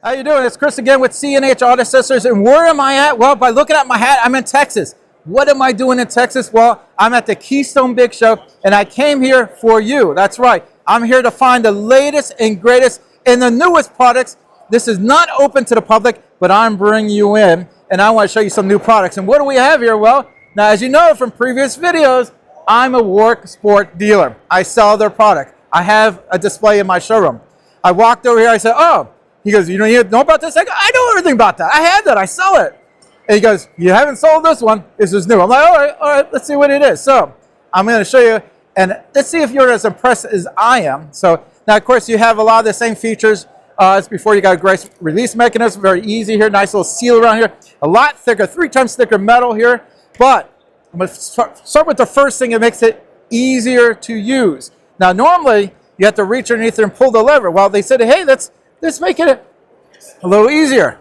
How you doing? It's Chris again with C&H Auto Accessories. And where am I at? Well, by looking at my hat, I'm in Texas. What am I doing in Texas? Well, I'm at the Keystone Big Show, and I came here for you. That's right. I'm here to find the latest and greatest and the newest products. This is not open to the public, but I'm bringing you in, and I want to show you some new products. And what do we have here? Well, now, as you know from previous videos, I'm a Worksport dealer. I sell their product. I have a display in my showroom. I walked over here. I said, oh. He goes, you don't know about this? I go, I know everything about that. I have that. I sell it. And he goes, you haven't sold this one. This is new. I'm like, all right, let's see what it is. So I'm going to show you, and let's see if you're as impressed as I am. So now, of course, you have a lot of the same features as before. You got a great release mechanism, very easy here. Nice little seal around here. A lot thicker, 3 times thicker metal here. But I'm going to start with the first thing that makes it easier to use. Now, normally, you have to reach underneath there and pull the lever. Well, they said, hey, let's make it a little easier.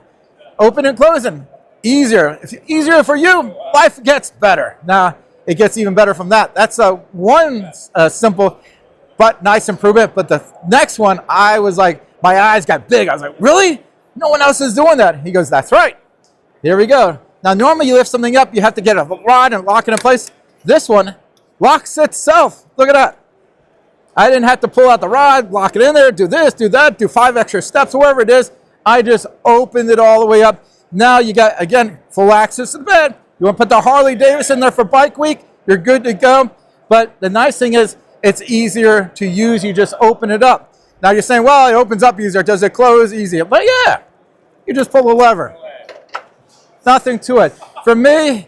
Open and closing, easier. If it's easier for you, life gets better. Now, it gets even better from that. That's one simple but nice improvement. But the next one, I was like, my eyes got big. I was like, really? No one else is doing that. He goes, that's right. Here we go. Now, normally you lift something up, you have to get a rod and lock it in place. This one locks itself. Look at that. I didn't have to pull out the rod, lock it in there, do this, do that, do 5 extra steps, wherever it is. I just opened it all the way up. Now you got, again, full access to the bed. You want to put the Harley Davidson in there for bike week, you're good to go. But the nice thing is, it's easier to use. You just open it up. Now you're saying, well, it opens up easier. Does it close easier? But yeah, you just pull the lever. Nothing to it. For me,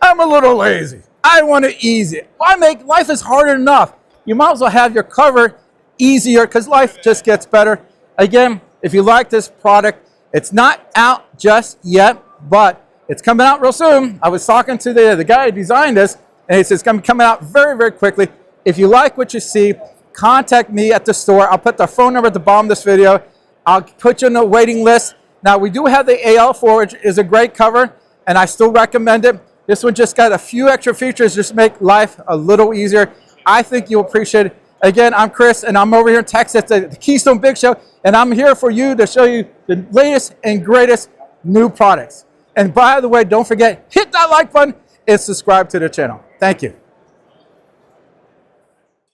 I'm a little lazy. I want it easy. Life is hard enough. You might as well have your cover easier because life just gets better. Again, if you like this product, it's not out just yet, but it's coming out real soon. I was talking to the guy who designed this, and he says it's going to be coming out very, very quickly. If you like what you see, contact me at the store. I'll put the phone number at the bottom of this video. I'll put you on the waiting list. Now, we do have the AL4, which is a great cover, and I still recommend it. This one just got a few extra features just to make life a little easier. I think you'll appreciate it. Again, I'm Chris, and I'm over here in Texas at the Keystone Big Show, and I'm here for you to show you the latest and greatest new products. And by the way, don't forget, hit that like button and subscribe to the channel. Thank you.